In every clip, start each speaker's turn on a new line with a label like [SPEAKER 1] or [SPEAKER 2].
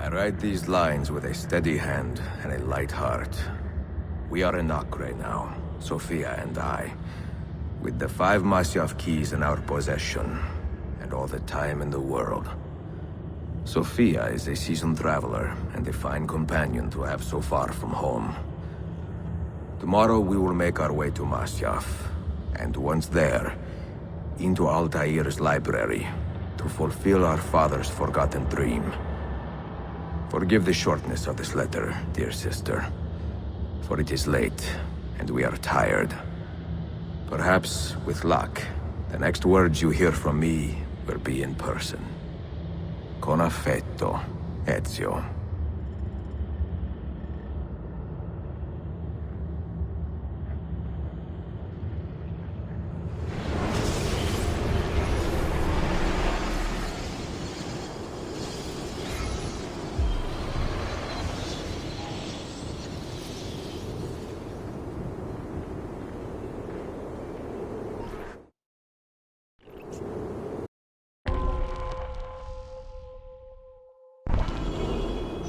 [SPEAKER 1] I write these lines with a steady hand and a light heart. We are in Acre now, Sophia and I, with the 5 Masyaf keys in our possession, and all the time in the world. Sophia is a seasoned traveler, and a fine companion to have so far from home. Tomorrow we will make our way to Masyaf, and once there, into Altair's library, to fulfill our father's forgotten dream. Forgive the shortness of this letter, dear sister, for it is late, and we are tired. Perhaps, with luck, the next words you hear from me will be in person. Con affetto, Ezio.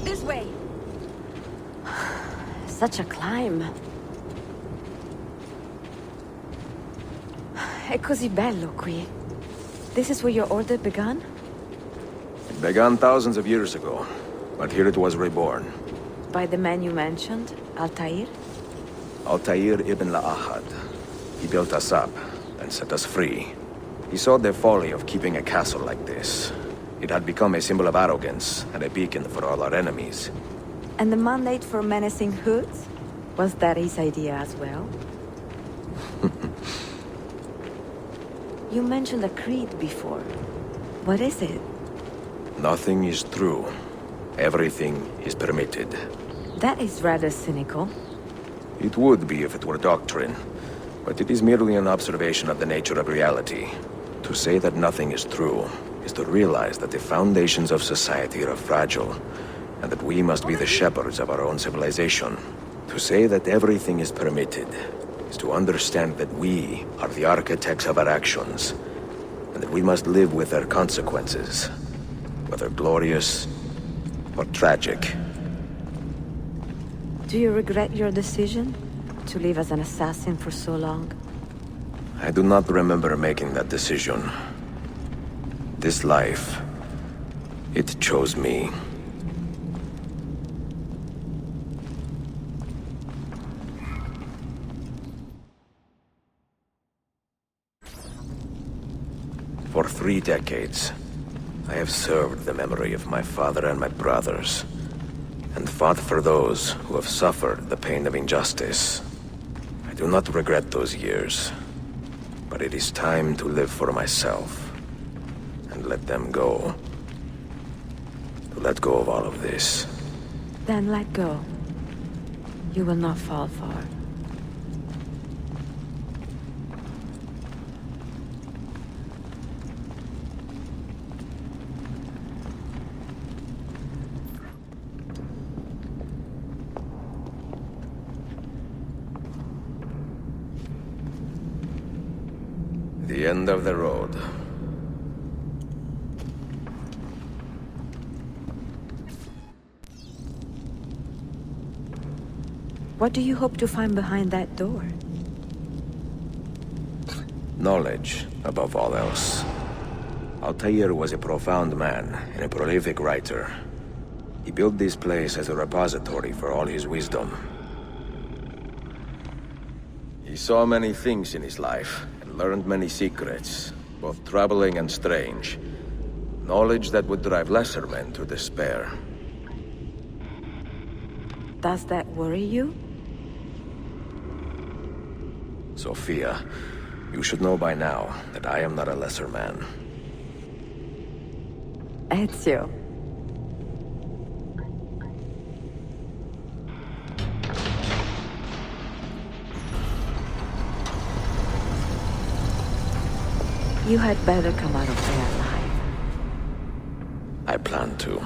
[SPEAKER 2] This way! Such a climb. È così bello qui. This is where your order began?
[SPEAKER 1] It began thousands of years ago, but here it was reborn.
[SPEAKER 2] By the man you mentioned, Altair?
[SPEAKER 1] Altair ibn La'ahad. He built us up and set us free. He saw the folly of keeping a castle like this. It had become a symbol of arrogance and a beacon for all our enemies.
[SPEAKER 2] And the mandate for menacing hoods? Was that his idea as well? You mentioned a creed before. What is it?
[SPEAKER 1] Nothing is true. Everything is permitted.
[SPEAKER 2] That is rather cynical.
[SPEAKER 1] It would be if it were doctrine, but it is merely an observation of the nature of reality. To say that nothing is true is to realize that the foundations of society are fragile, and that we must be the shepherds of our own civilization. To say that everything is permitted is to understand that we are the architects of our actions, and that we must live with their consequences, whether glorious or tragic.
[SPEAKER 2] Do you regret your decision to live as an assassin for so long?
[SPEAKER 1] I do not remember making that decision. This life, it chose me. For 3 decades, I have served the memory of my father and my brothers, and fought for those who have suffered the pain of injustice. I do not regret those years, but it is time to live for myself, and let them go. To let go of all of this.
[SPEAKER 2] Then let go. You will not fall far.
[SPEAKER 1] The end of the road.
[SPEAKER 2] What do you hope to find behind that door?
[SPEAKER 1] Knowledge, above all else. Altair was a profound man and a prolific writer. He built this place as a repository for all his wisdom. He saw many things in his life, and learned many secrets, both troubling and strange. Knowledge that would drive lesser men to despair.
[SPEAKER 2] Does that worry you?
[SPEAKER 1] Sophia, you should know by now that I am not a lesser man.
[SPEAKER 2] Ezio. You had better come out of there alive.
[SPEAKER 1] I plan to.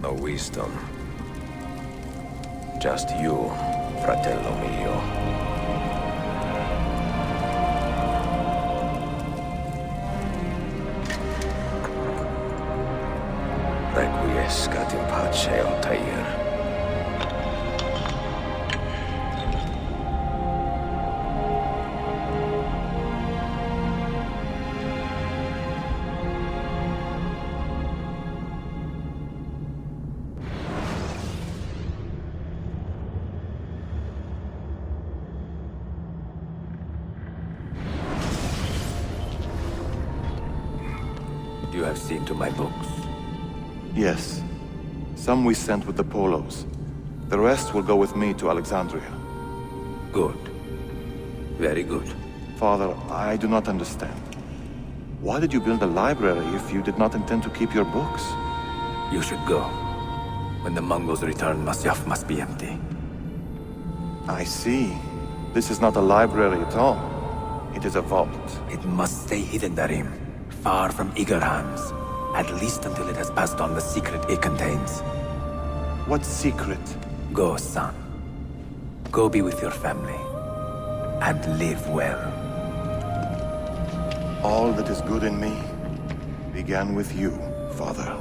[SPEAKER 1] No wisdom. Just you, fratello mio. Requiescat in pace, Altair. You have seen to my books.
[SPEAKER 3] Yes. Some we sent with the Polos. The rest will go with me to Alexandria.
[SPEAKER 1] Good. Very good.
[SPEAKER 3] Father, I do not understand. Why did you build a library if you did not intend to keep your books?
[SPEAKER 1] You should go. When the Mongols return, Masyaf must be empty.
[SPEAKER 3] I see. This is not a library at all. It is a vault.
[SPEAKER 1] It must stay hidden, Darim. Far from eager hands. At least until it has passed on the secret it contains.
[SPEAKER 3] What secret?
[SPEAKER 1] Go, son. Go be with your family. And live well.
[SPEAKER 3] All that is good in me began with you, Father.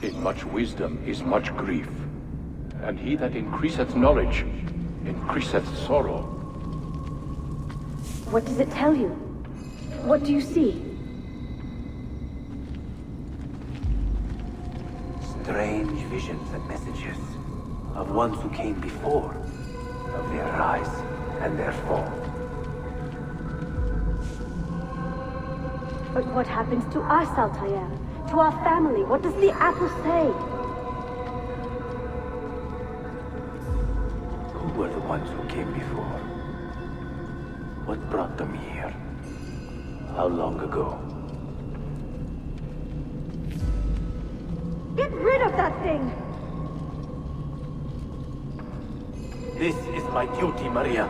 [SPEAKER 4] In much wisdom is much grief, and he that increaseth knowledge increaseth sorrow.
[SPEAKER 5] What does it tell you? What do you see?
[SPEAKER 1] Strange visions and messages of ones who came before, of their rise and their fall.
[SPEAKER 5] But what happens to us, Altair? To our family? What does the apple say?
[SPEAKER 1] Who were the ones who came before? What brought them here? How long ago?
[SPEAKER 5] Get rid of that thing!
[SPEAKER 1] This is my duty, Maria.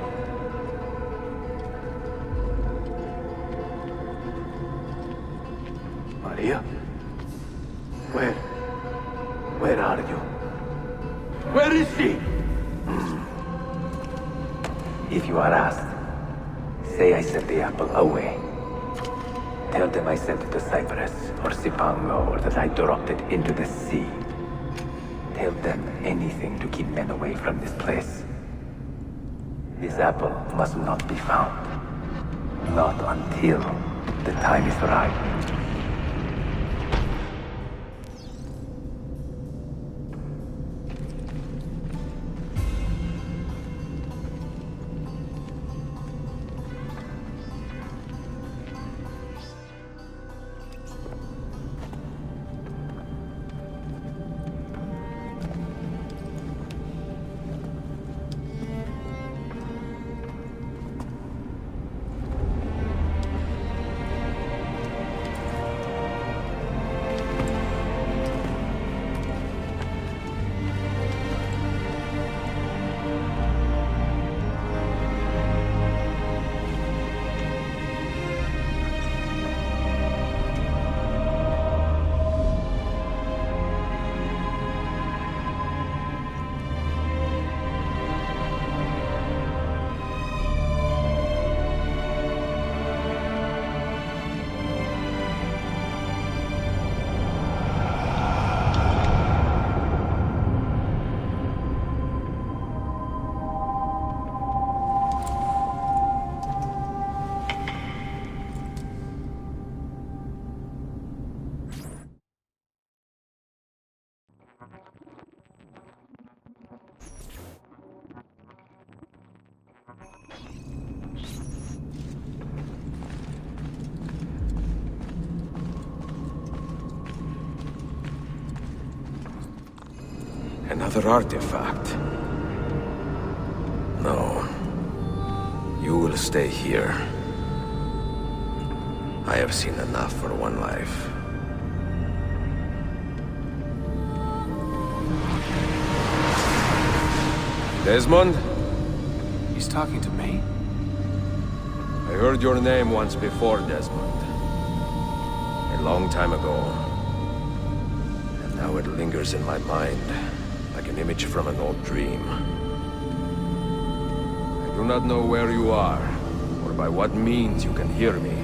[SPEAKER 1] Maria? Where are you? Where is she? If you are asked, say I sent the apple away. Tell them I sent it to Cyprus or Cipango, or that I dropped it into the sea. Tell them anything to keep men away from this place. This apple must not be found. Not until the time is right. Another artifact. No. You will stay here. I have seen enough for one life. Desmond?
[SPEAKER 6] He's talking to me?
[SPEAKER 1] I heard your name once before, Desmond. A long time ago. And now it lingers in my mind, like an image from an old dream. I do not know where you are, or by what means you can hear me.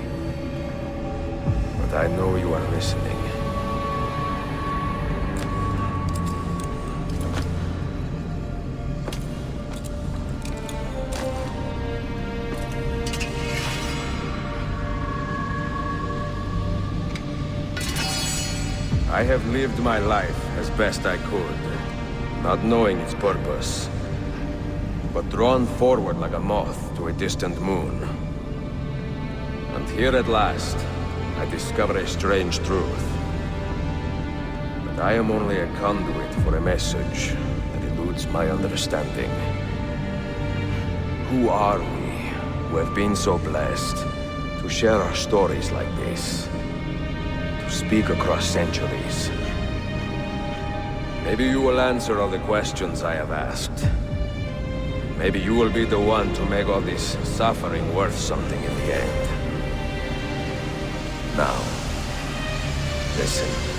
[SPEAKER 1] But I know you are listening. I have lived my life as best I could, not knowing its purpose, but drawn forward like a moth to a distant moon. And here at last, I discover a strange truth. But I am only a conduit for a message that eludes my understanding. Who are we, who have been so blessed, to share our stories like this? To speak across centuries. Maybe you will answer all the questions I have asked. Maybe you will be the one to make all this suffering worth something in the end. Now, listen.